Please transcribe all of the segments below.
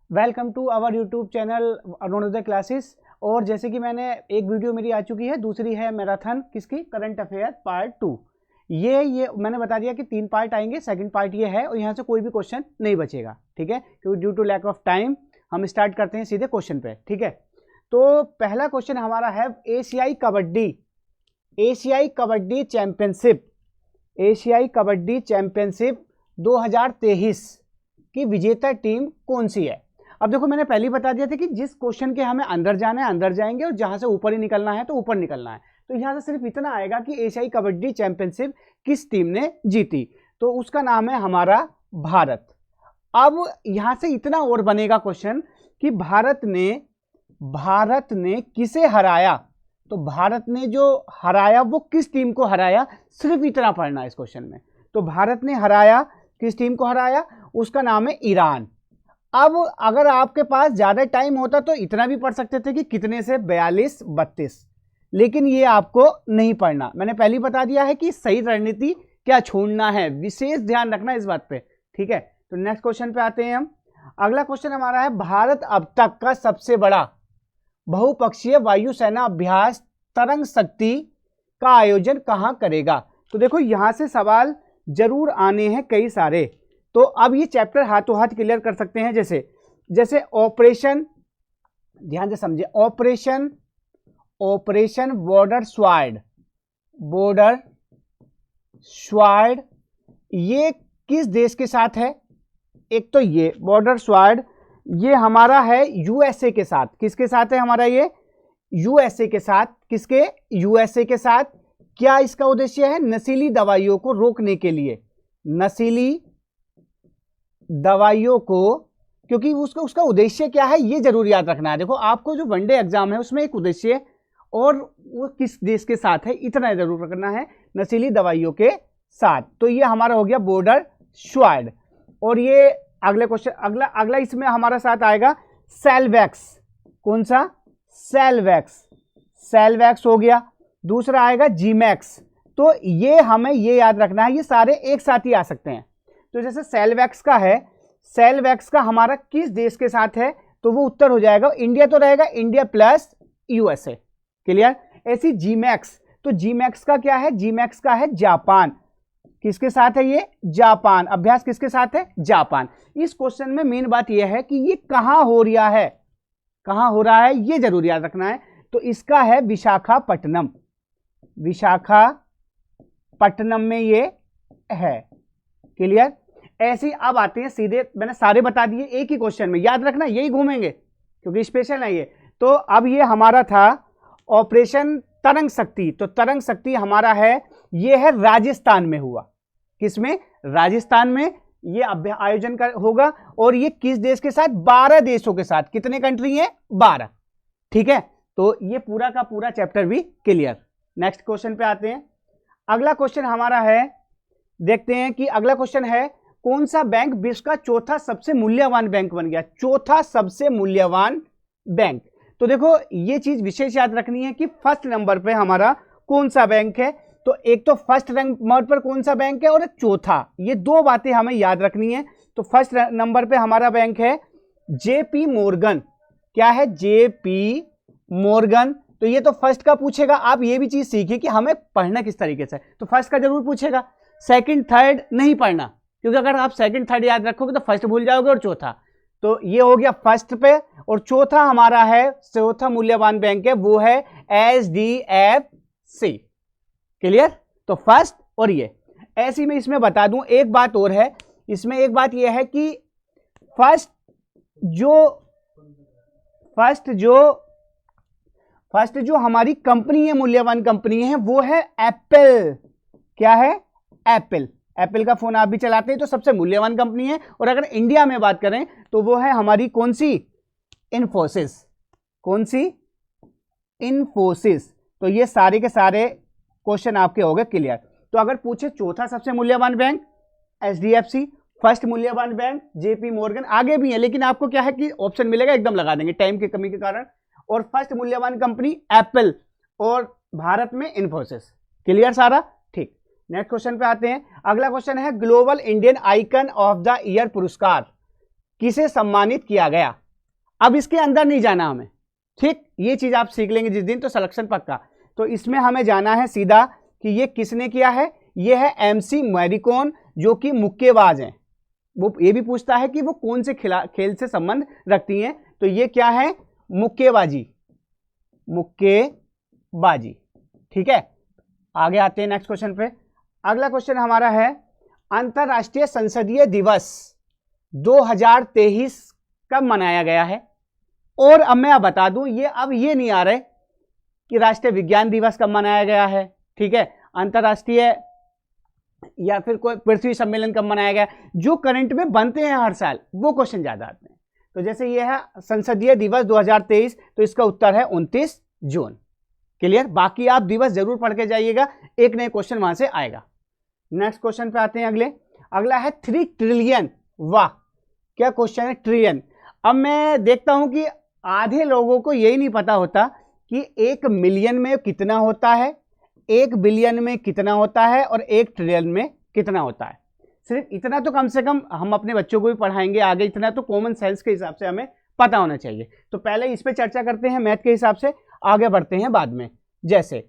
Welcome to our YouTube channel Arunodaya classes. और जैसे कि मैंने एक वीडियो मेरी आ चुकी है, दूसरी है मैराथन किसकी, करंट अफेयर पार्ट 2। ये मैंने बता दिया कि 3 पार्ट आएंगे। सेकंड पार्ट ये है और यहाँ से कोई भी क्वेश्चन नहीं बचेगा, ठीक है, क्योंकि due to lack of time हम स्टार्ट करते हैं सीधे क्वेश्चन पे, ठीक है। तो पहला क्वेश्चन हमारा है एशियाई कबड्डी चैंपियनशिप 2023 की विजेता टीम कौन सी है। अब देखो, मैंने पहले ही बता दिया था कि जिस क्वेश्चन के हमें अंदर जाना है अंदर जाएंगे और जहां से ऊपर ही निकलना है तो ऊपर निकलना है। तो यहां से सिर्फ इतना आएगा कि एशियाई कबड्डी चैंपियनशिप किस टीम ने जीती, तो उसका नाम है हमारा भारत। अब यहां से इतना और बनेगा क्वेश्चन कि भारत ने किसे हराया, तो भारत ने जो हराया वो किस टीम को हराया, सिर्फ इतना पढ़ना है इस क्वेश्चन में। तो भारत ने हराया, किस टीम को हराया, उसका नाम है ईरान। अब अगर आपके पास ज्यादा टाइम होता तो इतना भी पढ़ सकते थे कि कितने से 42-32, लेकिन ये आपको नहीं पढ़ना। मैंने पहले ही बता दिया है कि सही रणनीति क्या छोड़ना है, विशेष ध्यान रखना इस बात पे, ठीक है। तो नेक्स्ट क्वेश्चन पे आते हैं हम। अगला क्वेश्चन हमारा है, भारत अब तक का सबसे बड़ा बहुपक्षीय वायुसेना अभ्यास तरंग शक्ति का आयोजन कहां करेगा। तो देखो, यहां से सवाल जरूर आने हैं कई सारे। तो अब ये चैप्टर हाथों हाथ क्लियर कर सकते हैं। जैसे ऑपरेशन, ध्यान से समझे, ऑपरेशन बॉर्डर स्वाड, ये किस देश के साथ है। एक तो ये बॉर्डर स्वाड, ये हमारा है यूएसए के साथ। किसके साथ है हमारा ये, यूएसए के साथ। किसके, यूएसए के साथ। क्या इसका उद्देश्य है, नशीली दवाइयों को रोकने के लिए, नशीली दवाइयों को, क्योंकि उसका उद्देश्य क्या है ये जरूर याद रखना है। देखो, आपको जो वनडे एग्जाम है उसमें एक उद्देश्य और वो किस देश के साथ है इतना जरूर रखना है, नशीली दवाइयों के साथ। तो ये हमारा हो गया बॉर्डर स्वाड। और ये अगले क्वेश्चन, अगला इसमें हमारा साथ आएगा सेलवैक्स। कौन सा, सेलवैक्स हो गया। दूसरा आएगा जीमैक्स। तो ये हमें ये याद रखना है, ये सारे एक साथ ही आ सकते हैं। तो जैसे सेलवैक्स का हमारा किस देश के साथ है, तो वो उत्तर हो जाएगा इंडिया। तो रहेगा इंडिया प्लस यूएसए, क्लियर। ऐसी जीमैक्स, तो जीमैक्स का क्या है, जीमैक्स का है जापान। किसके साथ है ये, जापान। अभ्यास किसके साथ है, जापान। इस क्वेश्चन में मेन बात यह है कि ये कहां हो रहा है ये जरूर याद रखना है। तो इसका है विशाखापट्टनम में ये है, क्लियर। ऐसे अब आते हैं सीधे, मैंने सारे बता दिए एक ही क्वेश्चन में, याद रखना यही घूमेंगे क्योंकि स्पेशल है ये। तो अब ये हमारा था ऑपरेशन तरंग शक्ति। तो तरंग शक्ति हमारा है, ये है राजस्थान में हुआ। किसमें, राजस्थान में ये आयोजन होगा। और ये किस देश के साथ, 12 देशों के साथ। कितने कंट्री है, 12, ठीक है। तो ये पूरा का पूरा चैप्टर भी क्लियर। नेक्स्ट क्वेश्चन पे आते हैं। अगला क्वेश्चन हमारा है, देखते हैं कि अगला क्वेश्चन है, कौन सा बैंक विश्व का चौथा सबसे मूल्यवान बैंक बन गया, चौथा सबसे मूल्यवान बैंक। तो देखो, ये चीज विशेष याद रखनी है कि फर्स्ट नंबर पे हमारा कौन सा बैंक है। तो एक तो फर्स्ट नंबर पर कौन सा बैंक है और एक चौथा, ये दो बातें हमें याद रखनी है। तो फर्स्ट नंबर पे हमारा बैंक है जेपी मॉर्गन। क्या है, जेपी मॉर्गन। तो ये तो फर्स्ट का पूछेगा। आप ये भी चीज सीखिए कि हमें पढ़ना किस तरीके से। तो फर्स्ट का जरूर पूछेगा, सेकंड थर्ड नहीं पढ़ना, क्योंकि अगर आप सेकंड थर्ड याद रखोगे तो फर्स्ट भूल जाओगे और चौथा। तो ये हो गया फर्स्ट पे। और चौथा हमारा है, चौथा मूल्यवान बैंक है वो है HDFC, क्लियर। तो फर्स्ट और ये ऐसी में इसमें बता दूं एक बात और है, इसमें एक बात यह है कि फर्स्ट जो हमारी कंपनी है, मूल्यवान कंपनी है, वो है एप्पल। क्या है, एप्पल का फोन आप भी चलाते हैं तो सबसे मूल्यवान कंपनी है। और अगर इंडिया में बात करें तो वो है हमारी कौन सी, इन्फोसिस। कौन सी, इन्फोसिस। तो ये सारे के सारे क्वेश्चन आपके हो गए क्लियर। तो अगर पूछे चौथा सबसे मूल्यवान बैंक HDFC, फर्स्ट मूल्यवान बैंक जेपी मॉर्गन, आगे भी है लेकिन आपको क्या है कि ऑप्शन मिलेगा एकदम लगा देंगे टाइम की कमी के कारण। और फर्स्ट मूल्यवान कंपनी एप्पल और भारत में इन्फोसिस, क्लियर सारा, ठीक। नेक्स्ट क्वेश्चन पे आते हैं। अगला क्वेश्चन है, global Indian icon of the year पुरस्कार किसे सम्मानित किया गया। अब इसके अंदर नहीं जाना हमें, ठीक, ये चीज आप सीख लेंगे जिस दिन तो सिलेक्शन पक्का। तो इसमें हमें जाना है सीधा कि ये किसने किया है। ये है एमसी मैरीकॉम, जो कि मुक्केबाज हैं। वो ये भी पूछता है कि वो कौन से खेल से संबंध रखती हैं, तो ये क्या है, मुक्केबाजी, मुक्केबाजी, ठीक है। आगे आते हैं नेक्स्ट क्वेश्चन पे। अगला क्वेश्चन हमारा है अंतरराष्ट्रीय संसदीय दिवस 2023 कब मनाया गया है। और अब मैं बता दूं, ये नहीं आ रहा है कि राष्ट्रीय विज्ञान दिवस कब मनाया गया है, ठीक है, अंतरराष्ट्रीय या फिर कोई पृथ्वी सम्मेलन कब मनाया गया। जो करंट में बनते हैं हर साल वो क्वेश्चन ज्यादा आते हैं। तो जैसे ये है संसदीय दिवस 2023, तो इसका उत्तर है 29 जून। क्लियर। बाकी आप दिवस जरूर पढ़ के जाइएगा, एक नए क्वेश्चन वहां से आएगा। नेक्स्ट क्वेश्चन पे आते हैं। अगला है 3 ट्रिलियन। वाह, क्या क्वेश्चन है, ट्रिलियन। अब मैं देखता हूं कि आधे लोगों को यही नहीं पता होता कि 1 मिलियन में कितना होता है, 1 बिलियन में कितना होता है और 1 ट्रिलियन में कितना होता है। सिर्फ इतना तो कम से कम हम अपने बच्चों को भी पढ़ाएंगे आगे, इतना तो कॉमन सेंस के हिसाब से हमें पता होना चाहिए। तो पहले इस पे चर्चा करते हैं मैथ के हिसाब से, आगे बढ़ते हैं बाद में। जैसे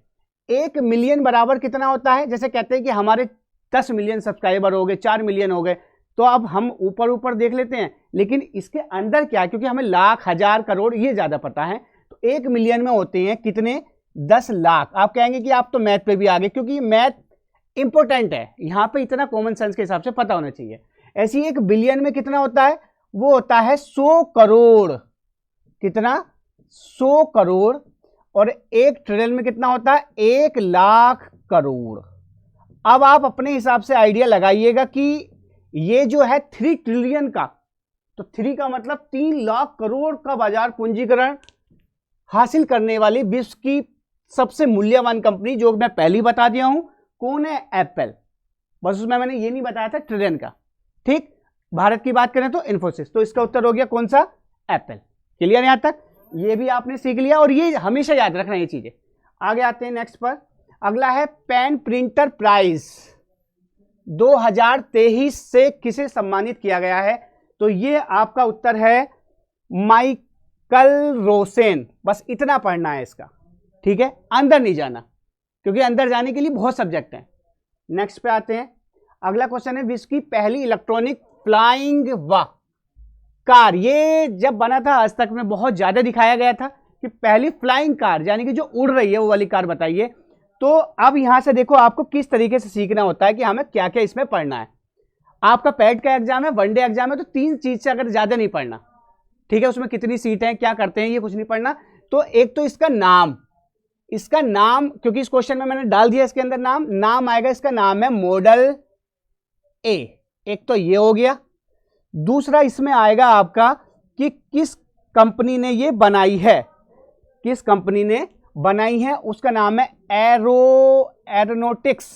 1 मिलियन बराबर कितना होता है, जैसे कहते हैं कि हमारे 10 मिलियन सब्सक्राइबर हो गए, 4 मिलियन हो गए, तो अब हम ऊपर देख लेते हैं, लेकिन इसके अंदर क्या, क्योंकि हमें लाख, हजार, करोड़ ये ज्यादा पता है। तो 1 मिलियन में होते हैं कितने, 10 लाख। आप कहेंगे कि आप तो मैथ पे भी आ गए, क्योंकि मैथ इंपॉर्टेंट है, यहां पे इतना कॉमन सेंस के हिसाब से पता होना चाहिए। ऐसी 1 बिलियन में कितना होता है, वो होता है 100 करोड़। कितना, 100 करोड़। और 1 ट्रिलियन में कितना होता है, 1 लाख करोड़। अब आप अपने हिसाब से आइडिया लगाइएगा कि ये जो है 3 ट्रिलियन का, तो 3 का मतलब 3 लाख करोड़ का बाजार पूंजीकरण हासिल करने वाली विश्व की सबसे मूल्यवान कंपनी, जो मैं पहले ही बता दिया हूं, कौन है, एप्पल। बस उसमें मैंने ये नहीं बताया था ट्रिलियन का, ठीक। भारत की बात करें तो इन्फोसिस। तो इसका उत्तर हो गया कौन सा, एप्पल। क्लियर यहां तक, ये भी आपने सीख लिया और ये हमेशा याद रखना ये चीजें। आगे आते हैं नेक्स्ट पर। अगला है पेन प्रिंटर प्राइज 2023 से किसे सम्मानित किया गया है। तो ये आपका उत्तर है माइकल रोसेन। बस इतना पढ़ना है इसका, ठीक है, अंदर नहीं जाना, क्योंकि अंदर जाने के लिए बहुत सब्जेक्ट हैं। नेक्स्ट पे आते हैं। अगला क्वेश्चन है विश्व की पहली इलेक्ट्रॉनिक फ्लाइंग कार। ये जब बना था आज तक में बहुत ज्यादा दिखाया गया था कि पहली फ्लाइंग कार, यानी कि जो उड़ रही है वो वाली कार बताइए। तो अब यहां से देखो आपको किस तरीके से सीखना होता है कि हमें क्या क्या इसमें पढ़ना है। आपका पैड का एग्जाम है, वनडे एग्जाम है, तो 3 चीज से अगर ज्यादा नहीं पढ़ना, ठीक है। उसमें कितनी सीट है, क्या करते हैं, ये कुछ नहीं पढ़ना। तो एक तो इसका नाम, क्योंकि इस क्वेश्चन में मैंने डाल दिया इसके अंदर नाम आएगा, इसका नाम है मॉडल ए। एक तो ये हो गया। दूसरा इसमें आएगा आपका कि किस कंपनी ने ये बनाई है, किस कंपनी ने बनाई है, उसका नाम है एरोनॉटिक्स,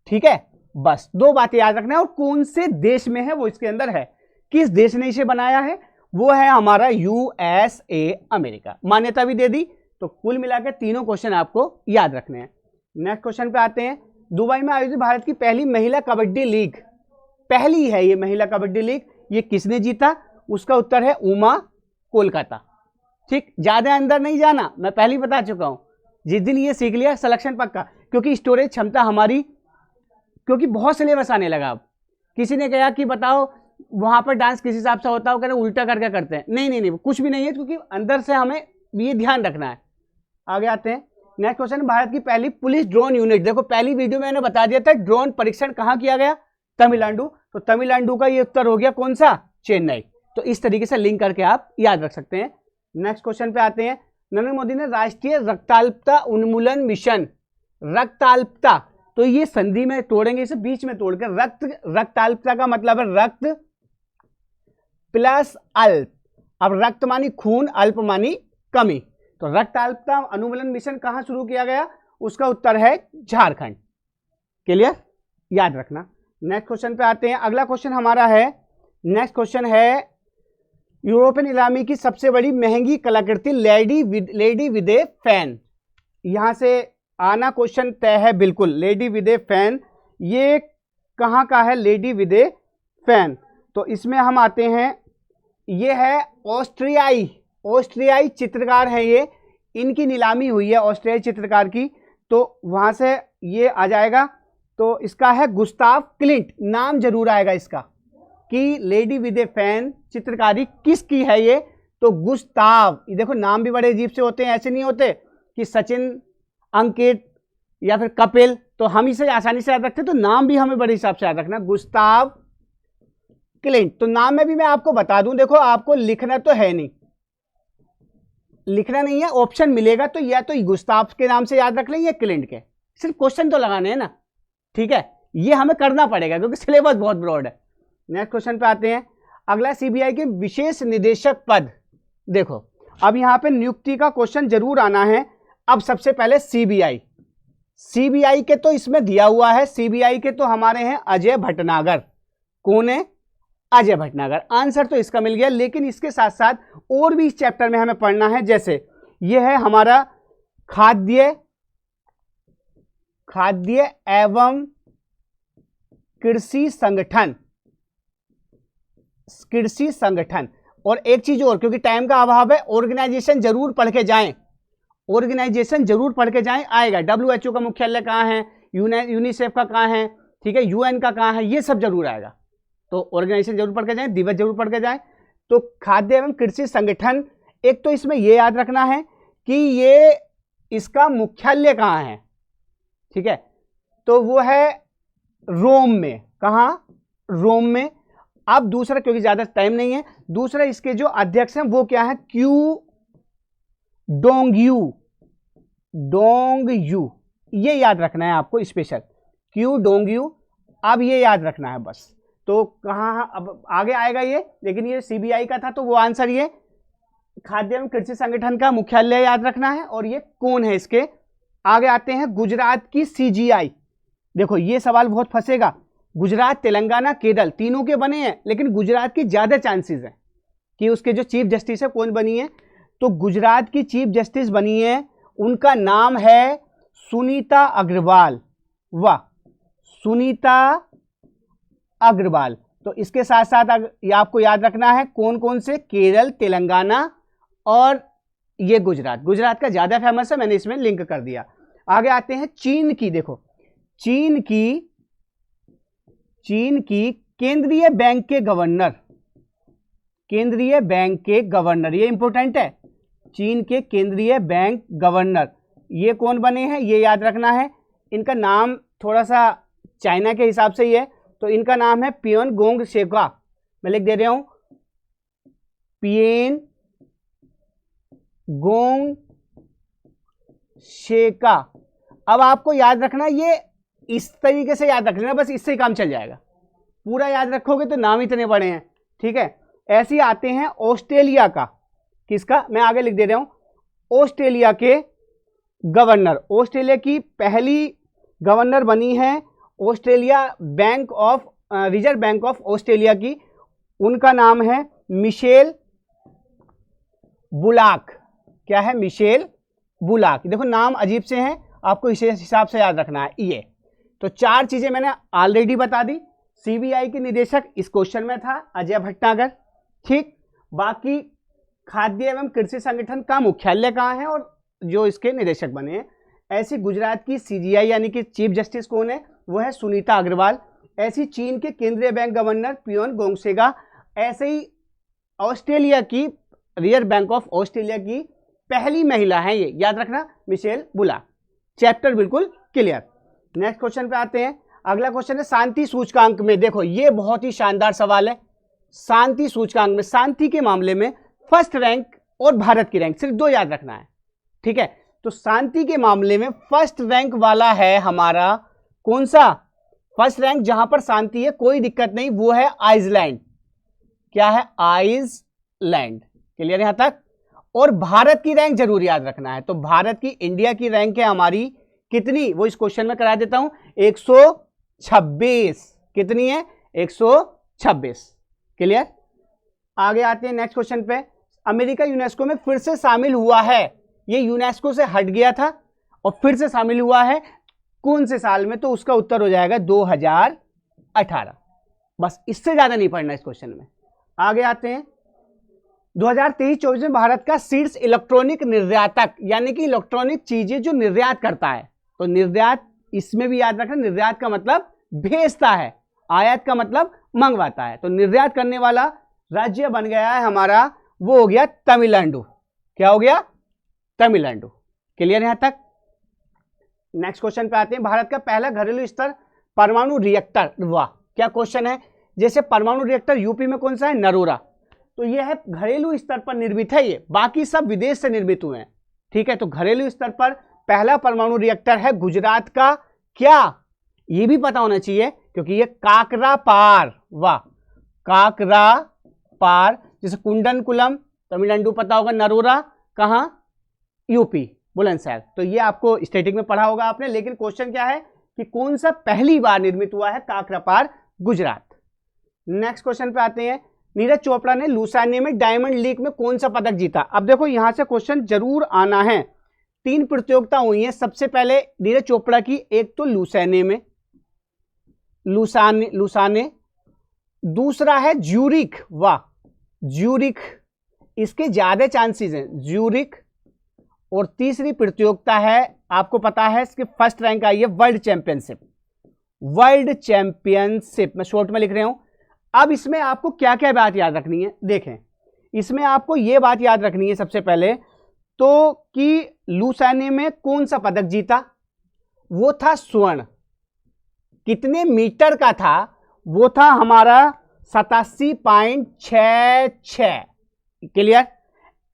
ठीक है। बस 2 बातें याद रखना है, और कौन से देश में है वो इसके अंदर है, किस देश ने इसे बनाया है, वो है हमारा यूएसए, अमेरिका। मान्यता भी दे दी। तो कुल मिलाकर तीनों क्वेश्चन आपको याद रखने हैं। नेक्स्ट क्वेश्चन पे आते हैं। दुबई में आयोजित भारत की पहली महिला कबड्डी लीग, पहली है ये महिला कबड्डी लीग, ये किसने जीता, उसका उत्तर है उमा कोलकाता, ठीक। ज्यादा अंदर नहीं जाना, मैं पहले ही बता चुका हूं। जिस दिन ये सीख लिया सिलेक्शन पक्का, क्योंकि स्टोरेज क्षमता हमारी, क्योंकि बहुत सिलेबस आने लगा। अब किसी ने कहा कि बताओ वहां पर डांस किस हिसाब से होता हो, कह रहे उल्टा करके करते हैं। नहीं, कुछ भी नहीं है, क्योंकि अंदर से हमें ये ध्यान रखना है। आगे आते हैं। नेक्स्ट क्वेश्चन, भारत की पहली पुलिस ड्रोन यूनिट। देखो पहली वीडियो में मैंने बता दिया था ड्रोन परीक्षण कहां किया गया, तमिलनाडु। तो तमिलनाडु का ये उत्तर हो गया कौन सा, चेन्नई। तो इस तरीके से लिंक करके आप याद रख सकते हैं। नेक्स्ट क्वेश्चन पे आते हैं। नरेंद्र मोदी ने राष्ट्रीय रक्ताल्पता उन्मूलन मिशन, रक्ताल्पता, तो ये संधि में तोड़ेंगे, इसे बीच में तोड़कर रक्ताल्पता का मतलब है रक्त प्लस अल्प। अब रक्त मानी खून, अल्प मानी कमी। तो रक्ताल्पता उन्मूलन मिशन कहां शुरू किया गया, उसका उत्तर है झारखंड। क्लियर, याद रखना। नेक्स्ट क्वेश्चन पे आते हैं। अगला क्वेश्चन हमारा है, नेक्स्ट क्वेश्चन है यूरोपियन इलामी की सबसे बड़ी महंगी कलाकृति लेडी विद ए फैन। यहां से आना क्वेश्चन तय है बिल्कुल। लेडी विद ए फैन, ये कहां का है लेडी विद ए फैन। तो इसमें हम आते हैं ये है ऑस्ट्रियाई चित्रकार है ये, इनकी नीलामी हुई है ऑस्ट्रियाई चित्रकार की, तो वहां से ये आ जाएगा। तो इसका है गुस्ताव क्लिंट, नाम जरूर आएगा इसका कि लेडी विद ए फैन चित्रकारी किसकी है ये, तो गुस्ताव। ये देखो नाम भी बड़े अजीब से होते हैं, ऐसे नहीं होते कि सचिन, अंकित या फिर कपिल, तो हम इसे आसानी से याद रखते, तो नाम भी हमें बड़े हिसाब से याद रखना, गुस्ताव क्लिंट। तो नाम में भी मैं आपको बता दूं, देखो आपको लिखना तो है नहीं, लिखना नहीं है, ऑप्शन मिलेगा तो या तो गुस्ताव के नाम से याद रख लें या क्लिंट के, सिर्फ क्वेश्चन तो लगाने हैं ना, ठीक है, ये हमें करना पड़ेगा क्योंकि सिलेबस बहुत ब्रॉड है। नेक्स्ट क्वेश्चन पे आते हैं। अगला सीबीआई के विशेष निदेशक पद, देखो अब यहां पे नियुक्ति का क्वेश्चन जरूर आना है। अब सबसे पहले सीबीआई के तो इसमें दिया हुआ है, सीबीआई के तो हमारे हैं अजय भटनागर। कौन है? अजय भटनागर। आंसर तो इसका मिल गया, लेकिन इसके साथ साथ और भी इस चैप्टर में हमें पढ़ना है, जैसे यह है हमारा खाद्य एवं कृषि संगठन। और एक चीज और, क्योंकि टाइम का अभाव है, ऑर्गेनाइजेशन जरूर पढ़ के जाएं, आएगा। WHO का मुख्यालय कहाँ है, यूनिसेफ का कहाँ है, ठीक है, UN का कहाँ है, ये सब जरूर आएगा। तो ऑर्गेनाइजेशन जरूर पढ़ के जाएं, दिवस जरूर पढ़ के जाएं। तो खाद्य एवं कृषि संगठन, एक तो इसमें ये याद रखना है कि ये इसका मुख्यालय कहाँ है, ठीक है, तो वो है रोम में। कहाँ? रोम में। अब दूसरा, क्योंकि ज्यादा टाइम नहीं है, दूसरा इसके जो अध्यक्ष हैं वो क्या है, क्यू डोंगयू, ये याद रखना है आपको स्पेशल, क्यू डोंगयू, अब ये याद रखना है बस। तो कहाँ अब आगे आएगा ये, लेकिन ये सीबीआई का था तो वो आंसर ये खाद्य एवं कृषि संगठन का मुख्यालय याद रखना है, और ये कौन है इसके। आगे आते हैं गुजरात की सीजीआई। देखो ये सवाल बहुत फंसेगा, गुजरात, तेलंगाना, केरल तीनों के बने हैं, लेकिन गुजरात की ज्यादा चांसेस है कि उसके जो चीफ जस्टिस है कौन बनी है, तो गुजरात की चीफ जस्टिस बनी है, उनका नाम है सुनीता अग्रवाल। वाह, सुनीता अग्रवाल। तो इसके साथ साथ ये आपको याद रखना है कौन कौन से, केरल, तेलंगाना और ये गुजरात का ज्यादा फेमस है, मैंने इसमें लिंक कर दिया। आगे आते हैं चीन की। देखो चीन की केंद्रीय बैंक के गवर्नर, ये इंपॉर्टेंट है, चीन के केंद्रीय बैंक गवर्नर ये कौन बने हैं, ये याद रखना है। इनका नाम थोड़ा सा चाइना के हिसाब से ही है, तो इनका नाम है पियोन गोंग शेका, मैं लिख दे रहा हूं, पियोन गोंग शेका। अब आपको याद रखना, ये इस तरीके से याद रख लेना, बस इससे ही काम चल जाएगा, पूरा याद रखोगे तो नाम इतने बड़े हैं, ठीक है। ऐसे ही आते हैं ऑस्ट्रेलिया का, किसका, मैं आगे लिख दे रहा हूं, ऑस्ट्रेलिया के गवर्नर, ऑस्ट्रेलिया की पहली गवर्नर बनी है Australia reserve bank of Australia की, उनका नाम है मिशेल बुलाक। क्या है? मिशेल बुलाक। देखो नाम अजीब से हैं, आपको इस हिसाब से याद रखना है ये। तो चार चीजें मैंने ऑलरेडी बता दी। सीबीआई के निदेशक इस क्वेश्चन में था अजय भटनागर, ठीक। बाकी खाद्य एवं कृषि संगठन का मुख्यालय कहाँ है और जो इसके निदेशक बने हैं। ऐसी गुजरात की सीजीआई यानी कि चीफ जस्टिस कौन है, वो है सुनीता अग्रवाल। ऐसी चीन के केंद्रीय बैंक गवर्नर पियोन गोंगशेगा। ऐसे ही ऑस्ट्रेलिया की रिजर्व बैंक ऑफ ऑस्ट्रेलिया की पहली महिला है, ये याद रखना, मिशेल बुलाक। चैप्टर बिल्कुल क्लियर। नेक्स्ट क्वेश्चन पे आते हैं। अगला क्वेश्चन है शांति सूचकांक में। देखो ये बहुत ही शानदार सवाल है। शांति सूचकांक में, शांति के मामले में फर्स्ट रैंक और भारत की रैंक, सिर्फ दो याद रखना है, ठीक है। तो शांति के मामले में फर्स्ट रैंक वाला है हमारा कौन सा, फर्स्ट रैंक जहां पर शांति है, कोई दिक्कत नहीं, वो है आइसलैंड। क्या है? आइसलैंड। क्लियर यहां तक। और भारत की रैंक जरूर याद रखना है। तो भारत की, इंडिया की रैंक है हमारी कितनी, वो इस क्वेश्चन में करा देता हूं, 126। कितनी है? 126। क्लियर। आगे आते हैं नेक्स्ट क्वेश्चन पे। अमेरिका यूनेस्को में फिर से शामिल हुआ है, ये यूनेस्को से हट गया था और फिर से शामिल हुआ है, कौन से साल में? तो उसका उत्तर हो जाएगा 2018। बस इससे ज्यादा नहीं पढ़ना इस क्वेश्चन में। आगे आते हैं। 2023-24 में भारत का शीर्ष इलेक्ट्रॉनिक निर्यातक, यानी कि इलेक्ट्रॉनिक चीजें जो निर्यात करता है। तो निर्यात इसमें भी याद रखना, निर्यात का मतलब भेजता है, आयात का मतलब मंगवाता है। तो निर्यात करने वाला राज्य बन गया है हमारा, वो हो गया तमिलनाडु। क्या हो गया? तमिलनाडु। क्लियर यहां तक? नेक्स्ट क्वेश्चन पे आते हैं। भारत का पहला घरेलू स्तर परमाणु रिएक्टर, वाह क्या क्वेश्चन है। जैसे परमाणु रिएक्टर यूपी में कौन सा है? नरोरा। तो ये है घरेलू स्तर पर निर्मित है, ये बाकी सब विदेश से निर्मित हुए हैं। ठीक है, तो घरेलू स्तर पर पहला परमाणु रिएक्टर है गुजरात का, क्या ये भी पता होना चाहिए क्योंकि ये काकरापार, वाह काकरापार। जैसे कुंडनकुलम तमिलनाडु पता होगा, नरोरा कहां? यूपी बुलंदशहर। तो ये आपको स्टैटिक में पढ़ा होगा आपने, लेकिन क्वेश्चन क्या है कि कौन सा पहली बार निर्मित हुआ है? काकरापार गुजरात। नेक्स्ट क्वेश्चन पे आते हैं। नीरज चोपड़ा ने लुसाने में डायमंड लीग में कौन सा पदक जीता? अब देखो यहां से क्वेश्चन जरूर आना है। 3 प्रतियोगिता हुई है। सबसे पहले नीरज चोपड़ा की, एक तो लुसाने में, लुसाने, दूसरा है ज्यूरिख, वाह ज्यूरिख, इसके ज्यादा चांसेस हैं ज्यूरिख। और तीसरी प्रतियोगिता है, आपको पता है इसके फर्स्ट रैंक आई है वर्ल्ड चैंपियनशिप, वर्ल्ड चैंपियनशिप मैं शॉर्ट में लिख रहा हूं। अब इसमें आपको क्या क्या बात याद रखनी है? देखें, इसमें आपको यह बात याद रखनी है सबसे पहले तो कि लुसाने में कौन सा पदक जीता? वो था स्वर्ण। कितने मीटर का था? वो था हमारा 87.66। क्लियर?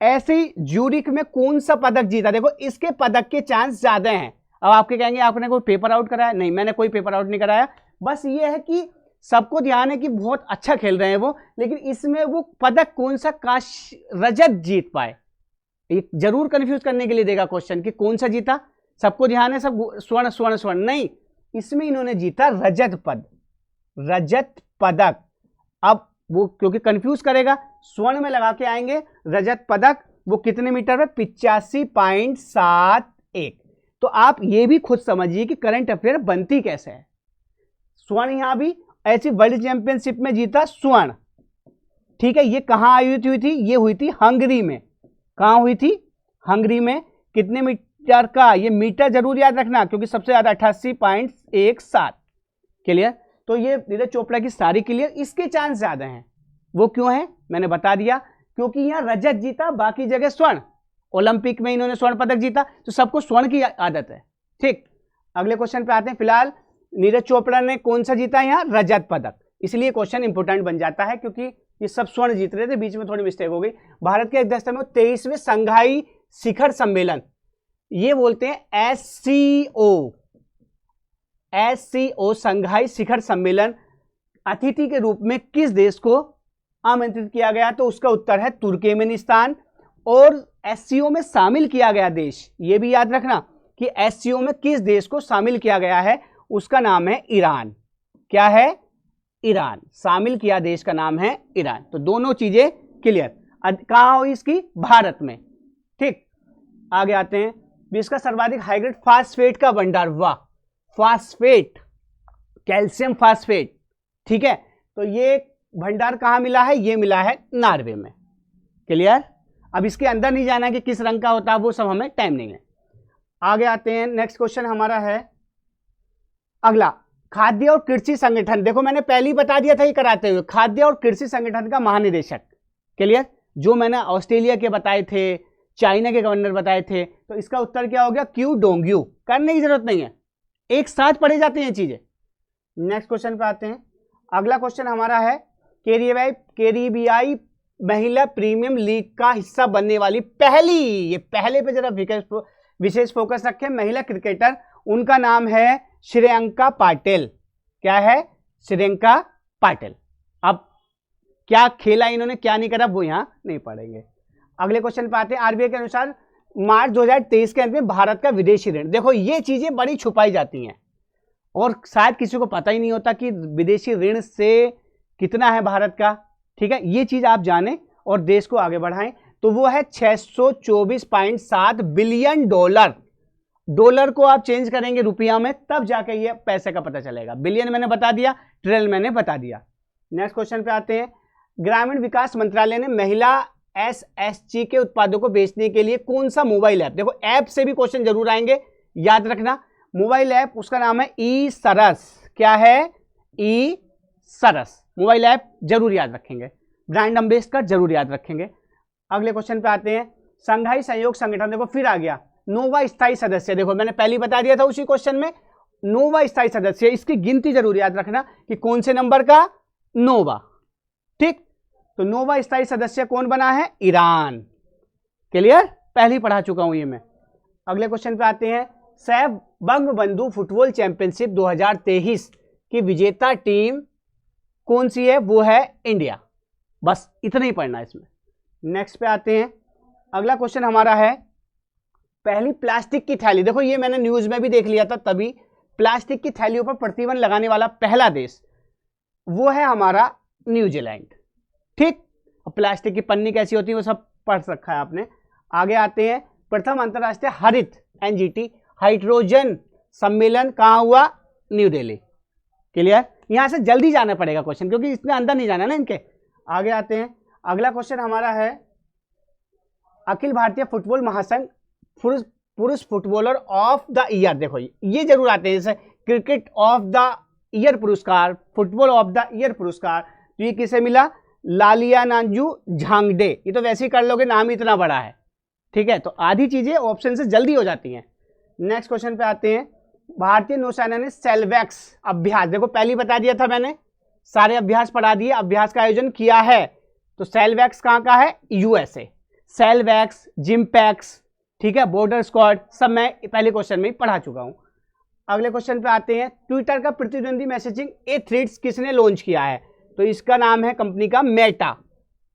ऐसे ही ज्यूरिख में कौन सा पदक जीता? देखो इसके पदक के चांस ज्यादा हैं। अब आपके कहेंगे आपने कोई पेपर आउट कराया? नहीं, मैंने कोई पेपर आउट नहीं कराया। बस ये है कि सबको ध्यान है कि बहुत अच्छा खेल रहे हैं वो, लेकिन इसमें वो पदक कौन सा रजत जीत पाए, ये जरूर कंफ्यूज करने के लिए देगा क्वेश्चन कि कौन सा जीता। सबको ध्यान है सब स्वर्ण स्वर्ण स्वर्ण, नहीं, इसमें इन्होंने जीता रजत पदक। अब वो क्योंकि कंफ्यूज करेगा, स्वर्ण में लगा के आएंगे रजत पदक। वो कितने मीटर में? 85.71। तो आप ये भी खुद समझिए कि करंट अफेयर बनती कैसे है। स्वर्ण यहां भी ऐसी वर्ल्ड चैंपियनशिप में जीता स्वर्ण। ठीक है, ये कहां आयोजित हुई थी? ये हुई थी हंगरी में। कहां हुई थी? हंगरी में। कितने मीटर का? ये मीटर जरूर याद रखना क्योंकि सबसे ज्यादा 88.17। क्लियर? तो ये नीरज चोपड़ा की सारी क्लियर। इसके चांस ज्यादा हैं, वो क्यों है मैंने बता दिया, क्योंकि यहां रजत जीता, बाकी जगह स्वर्ण। ओलंपिक में इन्होंने स्वर्ण पदक जीता, तो सबको स्वर्ण की आदत है। ठीक, अगले क्वेश्चन पे आते हैं। फिलहाल नीरज चोपड़ा ने कौन सा जीता? यहां रजत पदक, इसलिए क्वेश्चन इंपोर्टेंट बन जाता है क्योंकि ये सब स्वर्ण जीत रहे थे, बीच में थोड़ी मिस्टेक हो गई। भारत के अध्यक्षता में 23वें संघाई शिखर सम्मेलन, ये बोलते हैं SCO संघाई शिखर सम्मेलन, अतिथि के रूप में किस देश को आमंत्रित किया गया? तो उसका उत्तर है तुर्कमेनिस्तान। और SCO में शामिल किया गया देश, ये भी याद रखना कि SCO में किस देश को शामिल किया गया है, उसका नाम है ईरान। क्या है? ईरान। शामिल किया देश का नाम है ईरान। तो दोनों चीजें क्लियर। कहां हुई इसकी? भारत में। ठीक, आगे आते हैं। विश्व का सर्वाधिक हाइग्रेड फास्फेट का भंडार, वाह फास्फेट, कैल्शियम फास्फेट। ठीक है, तो ये भंडार कहां मिला है? ये मिला है नॉर्वे में। क्लियर? अब इसके अंदर नहीं जाना कि किस रंग का होता है, वो सब हमें टाइम नहीं है। आगे आते हैं। नेक्स्ट क्वेश्चन हमारा है अगला, खाद्य और कृषि संगठन। देखो मैंने पहले ही बता दिया था ये कराते हुए, खाद्य और कृषि संगठन का महानिदेशक। क्लियर? जो मैंने ऑस्ट्रेलिया के बताए थे, चाइना के गवर्नर बताए थे, तो इसका उत्तर क्या हो गया? Q Dongyu. करने की जरूरत नहीं है, एक साथ पढ़े जाते हैं चीजें। नेक्स्ट क्वेश्चन पे आते हैं। अगला क्वेश्चन हमारा है कैरिबियाई महिला प्रीमियम लीग का हिस्सा बनने वाली पहली, ये पहले पे जरा विशेष फोकस रखें, महिला क्रिकेटर, उनका नाम है श्रेयंका पाटिल। क्या है? श्रेयंका पाटिल। अब क्या खेला इन्होंने, क्या नहीं करा, वो यहां नहीं पढ़ेंगे। अगले क्वेश्चन पे आते हैं। आरबीआई के अनुसार मार्च 2023 के अंत में भारत का विदेशी ऋण, देखो ये चीजें बड़ी छुपाई जाती हैं और शायद किसी को पता ही नहीं होता कि विदेशी ऋण से कितना है भारत का। ठीक है, ये चीज आप जानें और देश को आगे बढ़ाएं। तो वो है 624.7 बिलियन डॉलर। डॉलर को आप चेंज करेंगे रुपया में, तब जाके ये पैसे का पता चलेगा। बिलियन मैंने बता दिया, ट्रिलियन मैंने बता दिया। नेक्स्ट क्वेश्चन पे आते हैं। ग्रामीण विकास मंत्रालय ने महिला एसएसजी के उत्पादों को बेचने के लिए कौन सा मोबाइल ऐप, देखो ऐप से भी क्वेश्चन जरूर आएंगे, याद रखना। मोबाइल ऐप उसका नाम है ई सरस। क्या है? ई सरस मोबाइल ऐप, जरूर याद रखेंगे। ब्रांड अम्बेसडर जरूर याद रखेंगे। अगले क्वेश्चन पे आते हैं। संघाई सहयोग संगठन, देखो फिर आ गया। नोवा स्थायी सदस्य, देखो मैंने पहले बता दिया था उसी क्वेश्चन में, नोवा स्थायी सदस्य, इसकी गिनती जरूर याद रखना कि कौन से नंबर का, नोवा। ठीक, तो नोवा स्थायी सदस्य कौन बना है? ईरान। क्लियर? पहले पढ़ा चुका हूं ये मैं। अगले क्वेश्चन पे आते हैं। सैफ बंगबंधु फुटबॉल चैंपियनशिप 2023 की विजेता टीम कौन सी है? वो है इंडिया। बस इतना ही पढ़ना है इसमें। नेक्स्ट पे आते हैं। अगला क्वेश्चन हमारा है, पहली प्लास्टिक की थैली, देखो ये मैंने न्यूज में भी देख लिया था तभी, प्लास्टिक की थैलियों पर प्रतिबंध लगाने वाला पहला देश वो है हमारा न्यूजीलैंड। ठीक, प्लास्टिक की पन्नी कैसी होती है वो सब पढ़ रखा है आपने। आगे आते हैं। प्रथम अंतरराष्ट्रीय हरित एनजीटी हाइड्रोजन सम्मेलन कहां हुआ? न्यू दिल्ली। क्लियर? यहां से जल्दी जाना पड़ेगा क्वेश्चन, क्योंकि इसमें अंदर नहीं जाना ना इनके। आगे आते हैं। अगला क्वेश्चन हमारा है, अखिल भारतीय फुटबॉल महासंघ पुरुष फुटबॉलर ऑफ द ईयर, देखो ये जरूर आते हैं, जैसे क्रिकेट ऑफ द ईयर पुरस्कार, फुटबॉल ऑफ द ईयर पुरस्कार, तो ये किसे मिला? लालियानांजू झांगडे। ये तो वैसे ही कर लोगे, नाम इतना बड़ा है। ठीक है, तो आधी चीजें ऑप्शन से जल्दी हो जाती हैं। नेक्स्ट क्वेश्चन पे आते हैं। भारतीय नौसेना ने सेलवैक्स अभ्यास, देखो पहले ही बता दिया था मैंने, सारे अभ्यास पढ़ा दिए, अभ्यास का आयोजन किया है। तो सेलवैक्स कहां का है? यूएसए। सेलवैक्स, जिम्पैक्स, ठीक है, बॉर्डर स्क्वाड, सब मैं पहले क्वेश्चन में ही पढ़ा चुका हूं। अगले क्वेश्चन पे आते हैं। ट्विटर का प्रतिद्वंदी मैसेजिंग ए थ्रेड्स किसने लॉन्च किया है? तो इसका नाम है कंपनी का मेटा।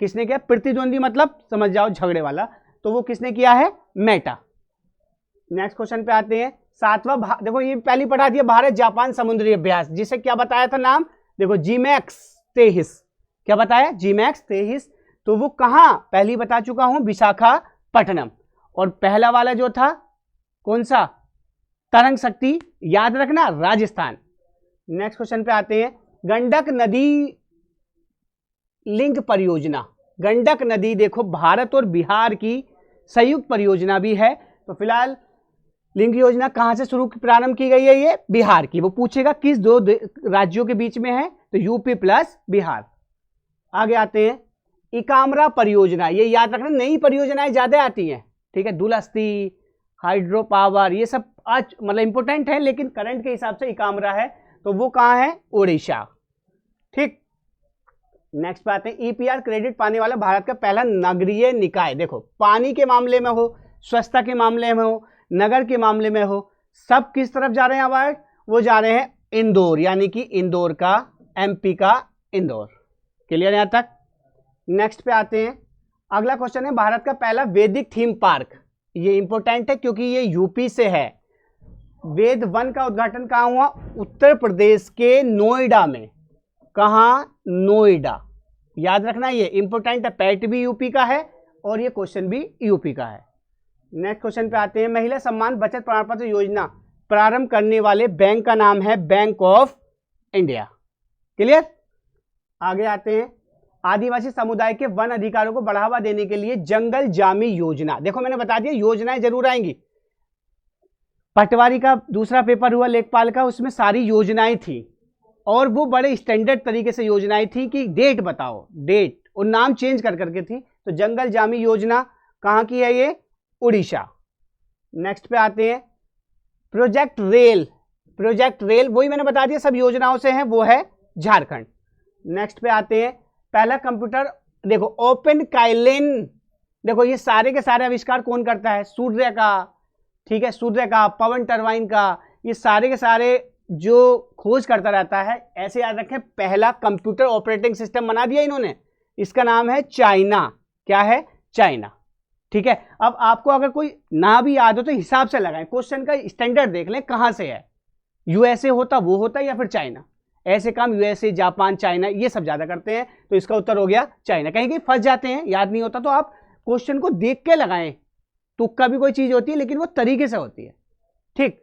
किसने किया? प्रतिद्वंदी मतलब समझ जाओ झगड़े वाला, तो वो किसने किया है? मेटा। नेक्स्ट क्वेश्चन पे आते हैं। सातवां, देखो ये पहले पढ़ा दिया, भारत जापान समुद्री अभ्यास, जिसे क्या बताया था नाम? देखो जीमैक्स 23। क्या बताया? जीमैक्स 23। तो वो कहां? पहले बता चुका हूं, विशाखापट्टनम। और पहला वाला जो था कौन सा? तरंग शक्ति, याद रखना, राजस्थान। नेक्स्ट क्वेश्चन पे आते हैं। गंडक नदी लिंक परियोजना, गंडक नदी देखो भारत और बिहार की संयुक्त परियोजना भी है। तो फिलहाल लिंक योजना कहां से प्रारंभ की गई है? ये बिहार की। वो पूछेगा किस दो राज्यों के बीच में है, तो यूपी प्लस बिहार। आगे आते हैं। इकामरा परियोजना, ये याद रखना, नई परियोजनाएं ज्यादा आती हैं। ठीक है, दुलस्ती, हाइड्रो पावर, ये सब आज मतलब इंपोर्टेंट है, लेकिन करंट के हिसाब से इकामरा है, तो वो कहां है? ओडिशा। ठीक, नेक्स्ट पे आते हैं। ईपीआर क्रेडिट पाने वाला भारत का पहला नगरीय निकाय, देखो पानी के मामले में हो, स्वच्छता के मामले में हो, नगर के मामले में हो, सब किस तरफ जा रहे हैं अवार्ड? वो जा रहे हैं इंदौर, यानी कि इंदौर का, एमपी का इंदौर। क्लियर यहां तक? नेक्स्ट पे आते हैं। अगला क्वेश्चन है, भारत का पहला वैदिक थीम पार्क, ये इंपॉर्टेंट है क्योंकि ये यूपी से है। वेद वन का उद्घाटन कहां हुआ? उत्तर प्रदेश के नोएडा में। कहां? नोएडा। याद रखना, ये इंपॉर्टेंट है, पैट भी यूपी का है और ये क्वेश्चन भी यूपी का है। नेक्स्ट क्वेश्चन पे आते हैं। महिला सम्मान बचत प्रमाण पत्र योजना प्रारंभ करने वाले बैंक का नाम है बैंक ऑफ इंडिया। क्लियर? आगे आते हैं। आदिवासी समुदाय के वन अधिकारों को बढ़ावा देने के लिए जंगल जामी योजना, देखो मैंने बता दिया योजनाएं जरूर आएंगी। पटवारी का दूसरा पेपर हुआ लेखपाल का, उसमें सारी योजनाएं थी और वो बड़े स्टैंडर्ड तरीके से योजनाएं थी कि डेट बताओ, डेट और नाम चेंज कर करके थी। तो जंगल जामी योजना कहां की है? ये उड़ीसा। नेक्स्ट पे आते हैं। प्रोजेक्ट रेल, प्रोजेक्ट रेल वही मैंने बता दिया सब योजनाओं से है, वो है झारखंड। नेक्स्ट पे आते हैं। पहला कंप्यूटर, देखो ओपन काइलिन, देखो ये सारे के सारे आविष्कार कौन करता है? सूर्य का, ठीक है, सूर्य का, पवन टरबाइन का, ये सारे के सारे जो खोज करता रहता है। ऐसे याद रखें, पहला कंप्यूटर ऑपरेटिंग सिस्टम बना दिया इन्होंने, इसका नाम है चाइना। क्या है? चाइना। ठीक है, अब आपको अगर कोई ना भी याद हो तो हिसाब से लगाएं, क्वेश्चन का स्टैंडर्ड देख लें कहां से है, यूएसए होता, वो होता या फिर चाइना। ऐसे काम यूएसए, जापान, चाइना ये सब ज्यादा करते हैं, तो इसका उत्तर हो गया चाइना। कहीं कहीं फंस जाते हैं, याद नहीं होता, तो आप क्वेश्चन को देख के लगाएं। तुक्का भी कोई चीज होती है लेकिन वो तरीके से होती है। ठीक,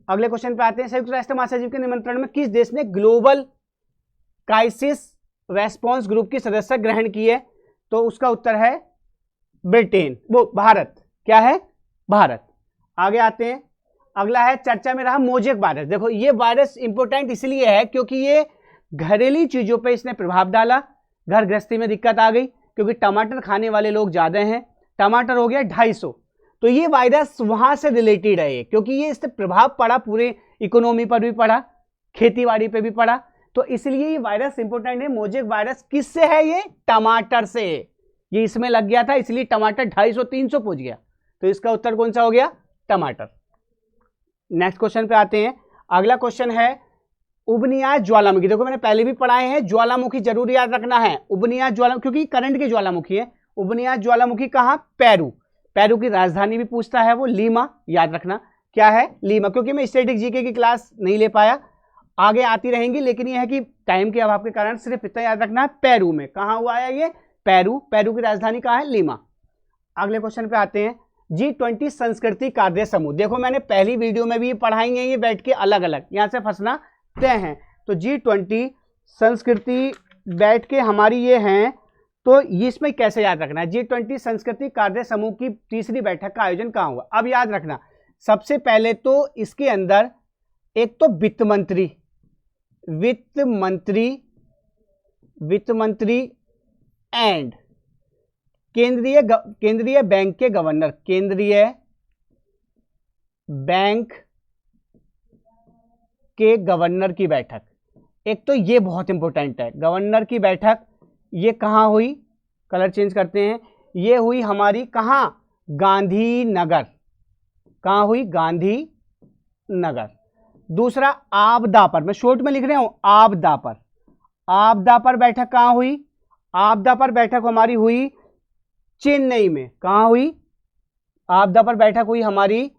अगले क्वेश्चन पे आते हैं। संयुक्त राष्ट्र महासचिव के निमंत्रण में किस देश ने ग्लोबल क्राइसिस रेस्पॉन्स ग्रुप की सदस्य ग्रहण की है? तो उसका उत्तर है ब्रिटेन, वो भारत, क्या है, भारत। आगे आते हैं, अगला है चर्चा में रहा मोजेक वायरस। देखो ये वायरस इंपोर्टेंट इसलिए है क्योंकि ये घरेलू चीजों पे इसने प्रभाव डाला, घर गृहस्थी में दिक्कत आ गई क्योंकि टमाटर खाने वाले लोग ज्यादा हैं, टमाटर हो गया 250, तो ये वायरस वहां से रिलेटेड है ये, क्योंकि ये इससे प्रभाव पड़ा, पूरे इकोनॉमी पर भी पड़ा, खेतीबाड़ी पे भी पड़ा, तो इसलिए ये वायरस इंपोर्टेंट है। मोजेक वायरस किससे है, ये टमाटर से, ये इसमें लग गया था इसलिए टमाटर 250-300 पहुंच गया, तो इसका उत्तर कौन सा हो गया, टमाटर। नेक्स्ट क्वेश्चन पे आते हैं, अगला क्वेश्चन है उबनियाज ज्वालामुखी। देखो मैंने पहले भी पढ़ाए हैं, ज्वालामुखी जरूर याद रखना है, उबनियाज ज्वालामुखी, क्योंकि करंट की ज्वालामुखी है। उबनियाज ज्वालामुखी कहाँ, पेरू, पेरू की राजधानी भी पूछता है वो, लीमा, याद रखना क्या है, लीमा, क्योंकि मैं स्टैटिक जीके की क्लास नहीं ले पाया, आगे आती रहेंगी, लेकिन यह है कि टाइम के अभाव के कारण सिर्फ इतना याद रखना है, पेरू में कहाँ हुआ है ये, पेरू, पेरू की राजधानी कहाँ है, लीमा। अगले क्वेश्चन पे आते हैं, G20 संस्कृति कार्य समूह। देखो मैंने पहली वीडियो में भी पढ़ाएंगे ये बैठ के अलग अलग, यहां से फंसना तय है। तो G20 संस्कृति बैठ के हमारी ये हैं, तो इसमें कैसे याद रखना है, G20 संस्कृति कार्य समूह की तीसरी बैठक का आयोजन कहाँ हुआ। अब याद रखना, सबसे पहले तो इसके अंदर एक तो वित्त मंत्री, वित्त मंत्री एंड केंद्रीय बैंक के गवर्नर, केंद्रीय बैंक के गवर्नर की बैठक, एक तो ये बहुत इंपॉर्टेंट है, गवर्नर की बैठक, ये कहाँ हुई, कलर चेंज करते हैं, ये हुई हमारी कहाँ, गांधीनगर, कहाँ हुई, गांधीनगर। दूसरा आपदा पर, मैं शॉर्ट में लिख रहा हूं, आपदा पर बैठक कहाँ हुई, आपदा पर बैठक हमारी हुई चेन्नई में, कहाँ हुई, आपदा पर बैठक हुई हमारी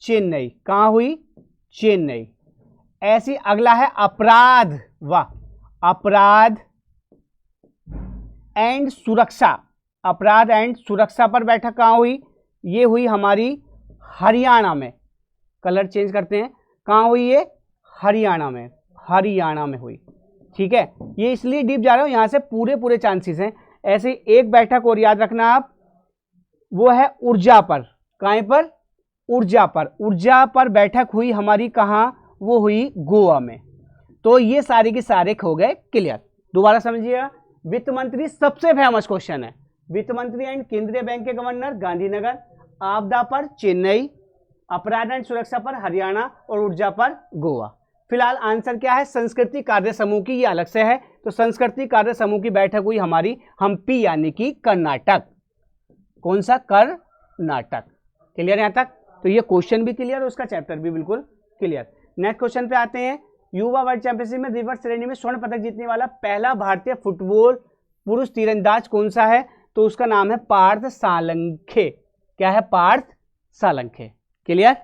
चेन्नई, कहाँ हुई, चेन्नई। ऐसी अगला है अपराध, वाह, अपराध एंड सुरक्षा, अपराध एंड सुरक्षा पर बैठक कहाँ हुई, ये हुई हमारी हरियाणा में, कलर चेंज करते हैं, कहाँ हुई ये, हरियाणा में हुई, ठीक है। ये इसलिए डीप जा रहा हूं, यहां से पूरे चांसेस हैं। ऐसे एक बैठक और याद रखना आप, वो है ऊर्जा पर, कहां पर, ऊर्जा पर बैठक हुई हमारी कहां, वो हुई गोवा में। तो ये सारे के सारे हो गए क्लियर। दोबारा समझिएगा, वित्त मंत्री सबसे फेमस क्वेश्चन है, वित्त मंत्री एंड केंद्रीय बैंक के गवर्नर गांधीनगर, आपदा पर चेन्नई, अपराध एंड सुरक्षा पर हरियाणा और ऊर्जा पर गोवा। फिलहाल आंसर क्या है, संस्कृति कार्य समूह की, ये अलग से है, तो संस्कृति कार्य समूह की बैठक हुई हमारी हम्पी यानी कि कर्नाटक, कौन सा, कर्नाटक। क्लियर यहां तक, तो ये क्वेश्चन भी क्लियर और उसका चैप्टर भी बिल्कुल क्लियर। नेक्स्ट क्वेश्चन पे आते हैं, युवा वर्ल्ड चैंपियनशिप में रिवर्स श्रेणी में स्वर्ण पदक जीतने वाला पहला भारतीय फुटबॉल पुरुष तीरंदाज कौन सा है, तो उसका नाम है पार्थ सालंखे, क्या है, पार्थ सालंखे। क्लियर।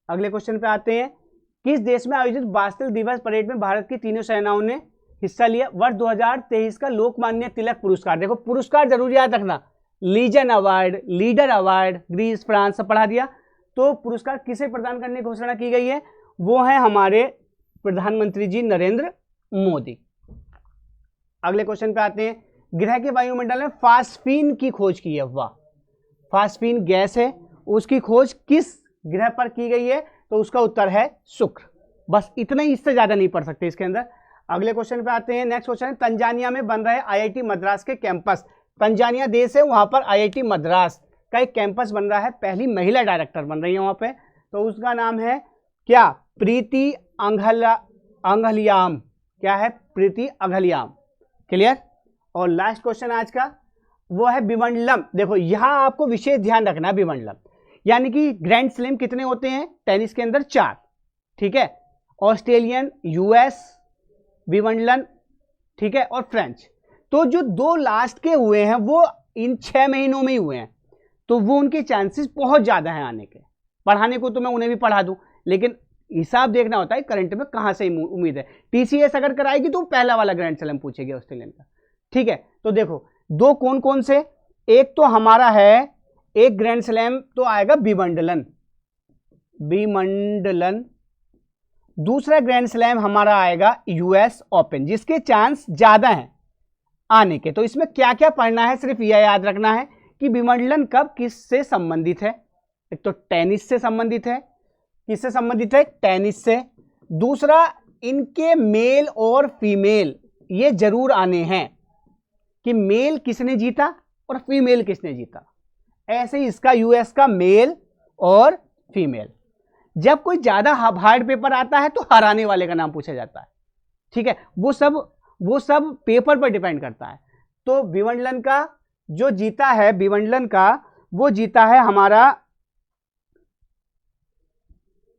अगले क्वेश्चन पे आते हैं, किस देश में आयोजित बास्टिल दिवस परेड में भारत की तीनों सेनाओं ने हिस्सा लिया। वर्ष 2023 का लोकमान्य तिलक पुरस्कार, देखो पुरस्कार जरूर याद रखना, legion award, leader award, Greece, France, सब पढ़ा दिया। तो पुरस्कार किसे प्रदान करने की घोषणा की गई है, वो है हमारे प्रधानमंत्री जी नरेंद्र मोदी। अगले क्वेश्चन पे आते हैं, ग्रह के वायुमंडल में फास्फीन की खोज की है, वाह, फास्फीन गैस है, उसकी खोज किस ग्रह पर की गई है, तो उसका उत्तर है शुक्र। बस इतना ही, इससे ज्यादा नहीं पढ़ सकते इसके अंदर। अगले क्वेश्चन पे आते हैं, नेक्स्ट क्वेश्चन है, तंजानिया में बन रहे आईआईटी मद्रास के कैंपस, तंजानिया देश है, वहां पर आईआईटी मद्रास का एक कैंपस बन रहा है, पहली महिला डायरेक्टर बन रही है वहां पे, तो उसका नाम है क्या, प्रीति अंगलियाम, क्या है, प्रीति अंगलियाम। क्लियर। और लास्ट क्वेश्चन आज का वो है विमंडलम। देखो यहां आपको विशेष ध्यान रखना है, विमंडलम यानी कि ग्रैंड स्लैम कितने होते हैं टेनिस के अंदर, 4, ठीक है, ऑस्ट्रेलियन, यूएस, विमंडलन, ठीक है, और फ्रेंच। तो जो 2 लास्ट के हुए हैं वो इन 6 महीनों में ही हुए हैं, तो वो उनके चांसेस बहुत ज्यादा हैं आने के। पढ़ाने को तो मैं उन्हें भी पढ़ा दूं, लेकिन हिसाब देखना होता है करंट में कहां से उम्मीद है। टीसीएस अगर कराएगी तो पहला वाला ग्रैंड स्लैम पूछेगी ऑस्ट्रेलियन का, ठीक है। तो देखो 2 कौन कौन से, एक तो हमारा है, एक ग्रैंड स्लैम तो आएगा विमंडलन, दूसरा ग्रैंड स्लैम हमारा आएगा यूएस ओपन, जिसके चांस ज्यादा हैं आने के। तो इसमें क्या क्या पढ़ना है, सिर्फ यह याद रखना है कि विमंडलन कप किससे संबंधित है? एक तो टेनिस से संबंधित है। किससे संबंधित है? टेनिस से। दूसरा, इनके मेल और फीमेल ये जरूर आने हैं कि मेल किसने जीता और फीमेल किसने जीता। ऐसे ही इसका यूएस का मेल और फीमेल। जब कोई ज्यादा हार्ड पेपर आता है तो हराने वाले का नाम पूछा जाता है, ठीक है। वो सब पेपर पर डिपेंड करता है। तो विमंडलन का जो जीता है, विमंडलन का वो जीता है हमारा,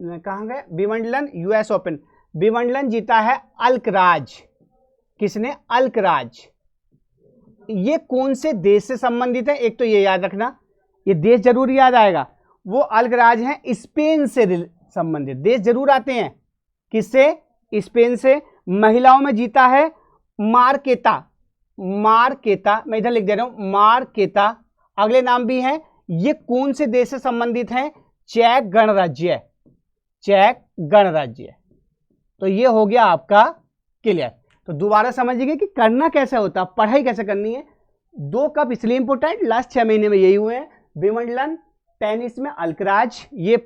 कहां गए, विमंडलन यूएस ओपन। विमंडलन जीता है अल्कराज। किसने? अल्कराज। ये कौन से देश से संबंधित है? एक तो ये याद रखना, ये देश जरूर याद आएगा। वो अल्कराज हैं स्पेन से संबंधित, देश जरूर आते हैं। किससे? स्पेन से। महिलाओं में जीता है मार्केता। मार्केता, मैं इधर लिख दे रहा हूं, मार्केता। अगले नाम भी हैं। ये कौन से देश से संबंधित हैं? चेक गणराज्य। चेक गणराज्य। तो ये हो गया आपका क्लियर। तो दोबारा समझिए कि करना कैसे होता, पढ़ाई कैसे करनी है। 2 कप इसलिए इंपोर्टेंट, लास्ट 6 महीने में यही हुए हैं। विमंडलन, टेनिस में अल्कराज, ये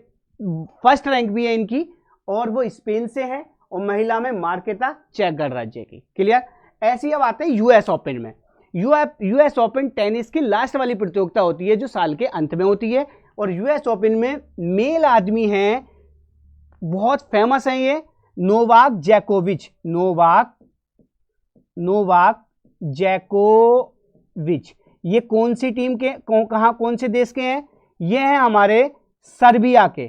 फर्स्ट रैंक भी है इनकी, और वो स्पेन से है। और महिला में मार्केता, चेक गणराज्य की। क्लियर। ऐसी अब आते हैं यूएस ओपन में। यूएस ओपन टेनिस की लास्ट वाली प्रतियोगिता होती है जो साल के अंत में होती है। और यूएस ओपन में मेल आदमी हैं, बहुत फेमस हैं ये, नोवाक जोकोविच। नोवाक जोकोविच। ये कौन सी टीम के, कौन से देश के हैं? ये हैं हमारे सर्बिया के।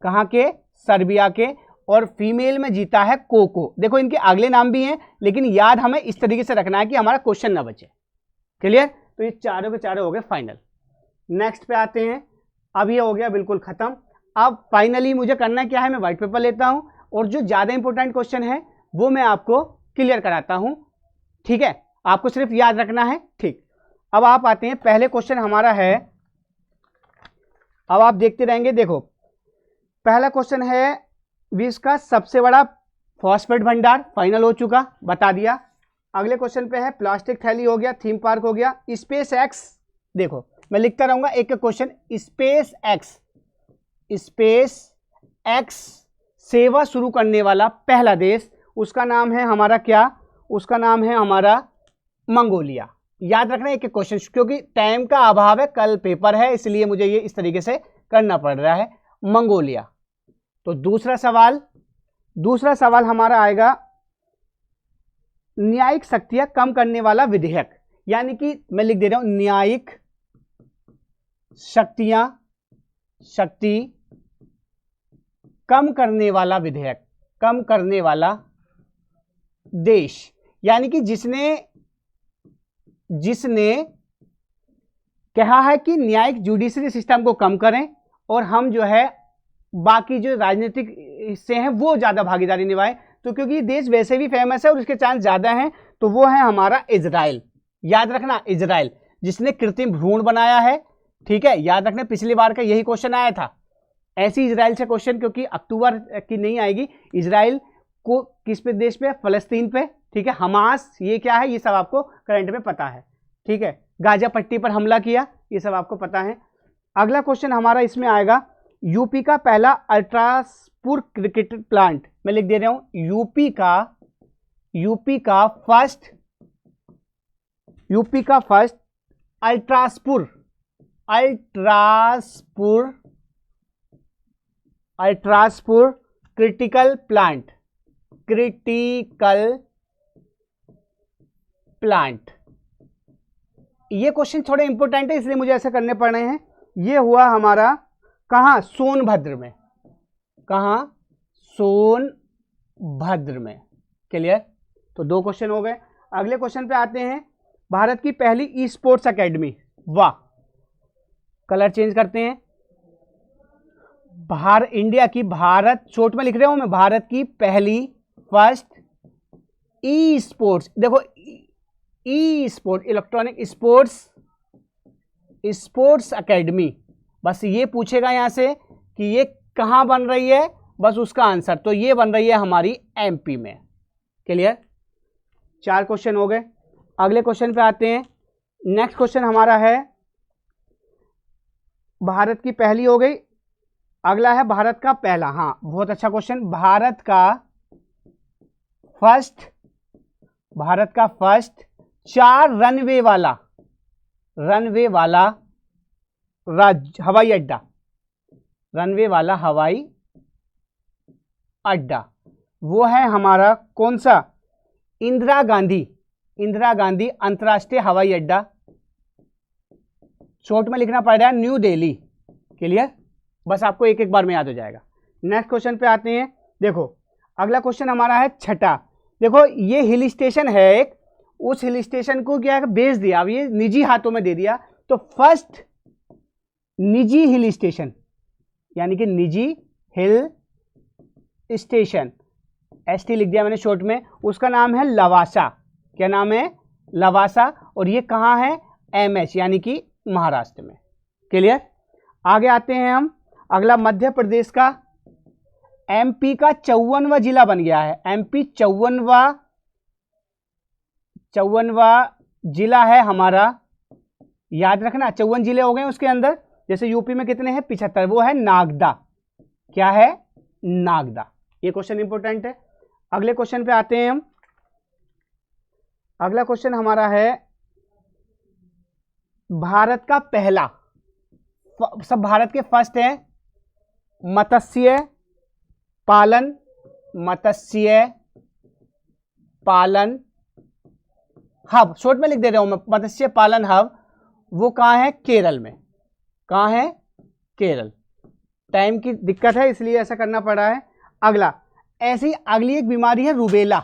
कहां के? सर्बिया के। और फीमेल में जीता है कोको। देखो इनके अगले नाम भी हैं, लेकिन याद हमें इस तरीके से रखना है कि हमारा क्वेश्चन ना बचे। क्लियर। तो ये चारों के चारों हो गए फाइनल। नेक्स्ट पे आते हैं। अब ये हो गया बिल्कुल खत्म। अब फाइनली मुझे करना क्या है, मैं व्हाइट पेपर लेता हूं और जो ज्यादा इंपॉर्टेंट क्वेश्चन है वो मैं आपको क्लियर कराता हूं, ठीक है। आपको सिर्फ याद रखना है, ठीक। अब आप आते हैं, पहले क्वेश्चन हमारा है, अब आप देखते रहेंगे। देखो पहला क्वेश्चन है, विश्व का सबसे बड़ा फॉस्फेट भंडार, फाइनल हो चुका, बता दिया। अगले क्वेश्चन पे है प्लास्टिक थैली, हो गया। थीम पार्क हो गया। स्पेस एक्स, देखो मैं लिखता रहूंगा एक क्वेश्चन। स्पेस एक्स सेवा शुरू करने वाला पहला देश, उसका नाम है हमारा क्या? उसका नाम है हमारा मंगोलिया। याद रखना एक क्वेश्चन, क्योंकि टाइम का अभाव है, कल पेपर है, इसलिए मुझे ये इस तरीके से करना पड़ रहा है। मंगोलिया। तो दूसरा सवाल हमारा आएगा, न्यायिक शक्तियां कम करने वाला विधेयक, यानी कि मैं लिख दे रहा हूं, न्यायिक शक्ति कम करने वाला विधेयक, कम करने वाला देश, यानी कि जिसने कहा है कि न्यायिक जुडिशरी सिस्टम को कम करें और हम जो है बाकी जो राजनीतिक हिस्से हैं वो ज्यादा भागीदारी निभाएं। तो क्योंकि देश वैसे भी फेमस है और उसके चांस ज्यादा हैं, तो वो है हमारा इजराइल। याद रखना, इजराइल जिसने कृत्रिम भ्रूण बनाया है, ठीक है। याद रखना पिछली बार का यही क्वेश्चन आया था, ऐसी इजराइल से क्वेश्चन, क्योंकि अक्टूबर की नहीं आएगी। इजराइल को किस पे देश पे? फलस्तीन पे, ठीक है। हमास ये क्या है, ये सब आपको करंट में पता है, ठीक है। गाजा पट्टी पर हमला किया, ये सब आपको पता है। अगला क्वेश्चन हमारा इसमें आएगा, यूपी का पहला अल्ट्रासपुर क्रिकेट प्लांट, मैं लिख दे रहा हूं, यूपी का फर्स्ट अल्ट्रासपुर क्रिटिकल प्लांट। ये क्वेश्चन थोड़े इंपॉर्टेंट है, इसलिए मुझे ऐसे करने पड़ रहे हैं। ये हुआ हमारा कहां? सोनभद्र में। कहां? सोनभद्र में। क्लियर। तो 2 क्वेश्चन हो गए। अगले क्वेश्चन पे आते हैं, भारत की पहली ई स्पोर्ट्स अकेडमी, वाह, कलर चेंज करते हैं। इंडिया की, भारत छोट में लिख रहा हूं मैं, भारत की पहली फर्स्ट ई स्पोर्ट्स, देखो ई स्पोर्ट, इलेक्ट्रॉनिक स्पोर्ट्स अकेडमी, बस ये पूछेगा यहां से कि ये कहां बन रही है, बस उसका आंसर। तो ये बन रही है हमारी एमपी में। क्लियर। 4 क्वेश्चन हो गए। अगले क्वेश्चन पे आते हैं। नेक्स्ट क्वेश्चन हमारा है, भारत की पहली हो गई। अगला है भारत का पहला, हाँ बहुत अच्छा क्वेश्चन। भारत का फर्स्ट 4 रनवे वाला हवाई अड्डा, रनवे वाला हवाई अड्डा, वो है हमारा कौन सा? इंदिरा गांधी अंतर्राष्ट्रीय हवाई अड्डा। शॉर्ट में लिखना पड़ रहा है न्यू दिल्ली। क्लियर? बस आपको एक एक बार में याद हो जाएगा। नेक्स्ट क्वेश्चन पे आते हैं। देखो अगला क्वेश्चन हमारा है छठा। देखो ये हिल स्टेशन है एक, उस हिल स्टेशन को क्या है बेच दिया, अब ये निजी हाथों में दे दिया। तो फर्स्ट निजी हिल स्टेशन, यानी कि निजी हिल स्टेशन, एसटी लिख दिया मैंने शॉर्ट में, उसका नाम है लवासा। क्या नाम है? लवासा। और ये कहाँ है? एमएच, यानी कि महाराष्ट्र में। क्लियर? आगे आते हैं हम। अगला मध्य प्रदेश का, एमपी का 54वां जिला बन गया है। एमपी 54वां जिला है हमारा। याद रखना 54 जिले हो गए उसके अंदर। जैसे यूपी में कितने हैं? 75। वो है नागदा। क्या है? नागदा। ये क्वेश्चन इंपॉर्टेंट है। अगले क्वेश्चन पे आते हैं हम। अगला क्वेश्चन हमारा है भारत का पहला, सब भारत के फर्स्ट है, मत्स्य पालन हब, शॉर्ट में लिख दे रहा हूं मैं, मत्स्य पालन हब। वो कहां है? केरल में। कहां है? केरल। टाइम की दिक्कत है इसलिए ऐसा करना पड़ा है। अगला, ऐसी अगली एक बीमारी है रूबेला।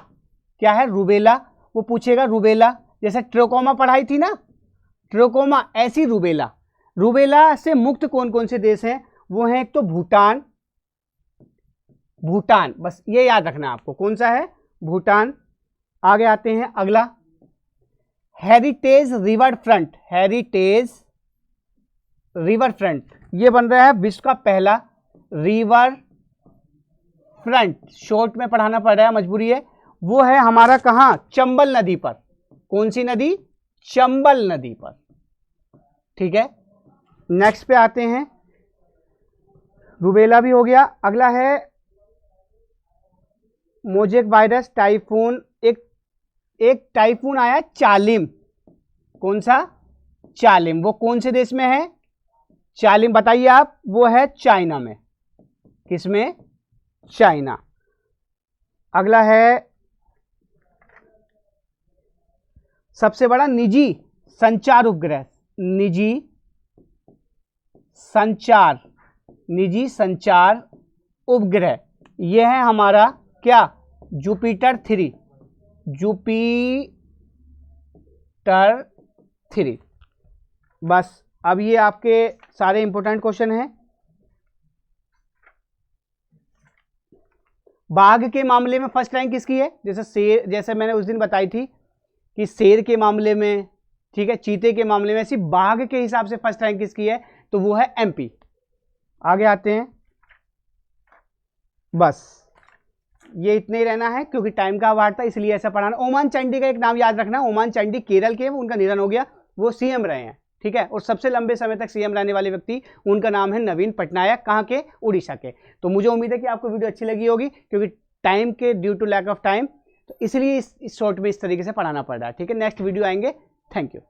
क्या है? रूबेला। वो पूछेगा रूबेला, जैसे ट्रोकोमा पढ़ाई थी ना, ट्रोकोमा, ऐसी रूबेला। रूबेला से मुक्त कौन कौन से देश हैं? वो है एक तो भूटान, बस ये याद रखना आपको, कौन सा है? भूटान। आगे आते हैं अगला, हेरिटेज रिवर फ्रंट, ये बन रहा है विश्व का पहला रिवर फ्रंट। शॉर्ट में पढ़ाना पड़ रहा है, मजबूरी है। वो है हमारा कहां? चंबल नदी पर। कौन सी नदी? चंबल नदी पर। ठीक है, नेक्स्ट पे आते हैं। रूबेला भी हो गया। अगला है मोजेक वायरस, टाइफून। एक टाइफून आया चालिम। कौन सा? चालिम। वो कौन से देश में है? चालिम बताइए आप। वो है चाइना में। किसमें? चाइना। अगला है सबसे बड़ा निजी संचार उपग्रह, निजी संचार उपग्रह, यह है हमारा क्या? जुपिटर 3। बस अब ये आपके सारे इंपॉर्टेंट क्वेश्चन हैं। बाघ के मामले में फर्स्ट रैंक किसकी है? जैसे मैंने उस दिन बताई थी कि शेर के मामले में, ठीक है, चीते के मामले में, ऐसी बाघ के हिसाब से फर्स्ट रैंक किसकी है? तो वो है एमपी। आगे आते हैं। बस ये इतने ही रहना है क्योंकि टाइम का अभाव था, इसलिए ऐसा पढ़ाना। ओमान चांडी का एक नाम याद रखना। ओमान चांडी केरल के, उनका निधन हो गया, वो सीएम रहे हैं। ठीक है, और सबसे लंबे समय तक सीएम रहने वाले व्यक्ति, उनका नाम है नवीन पटनायक। कहाँ के? उड़ीसा के। तो मुझे उम्मीद है कि आपको वीडियो अच्छी लगी होगी, क्योंकि टाइम के due to lack of time, तो इसलिए इस शॉर्ट में इस तरीके से पढ़ाना पड़ रहा है। ठीक है, नेक्स्ट वीडियो आएंगे। Thank you.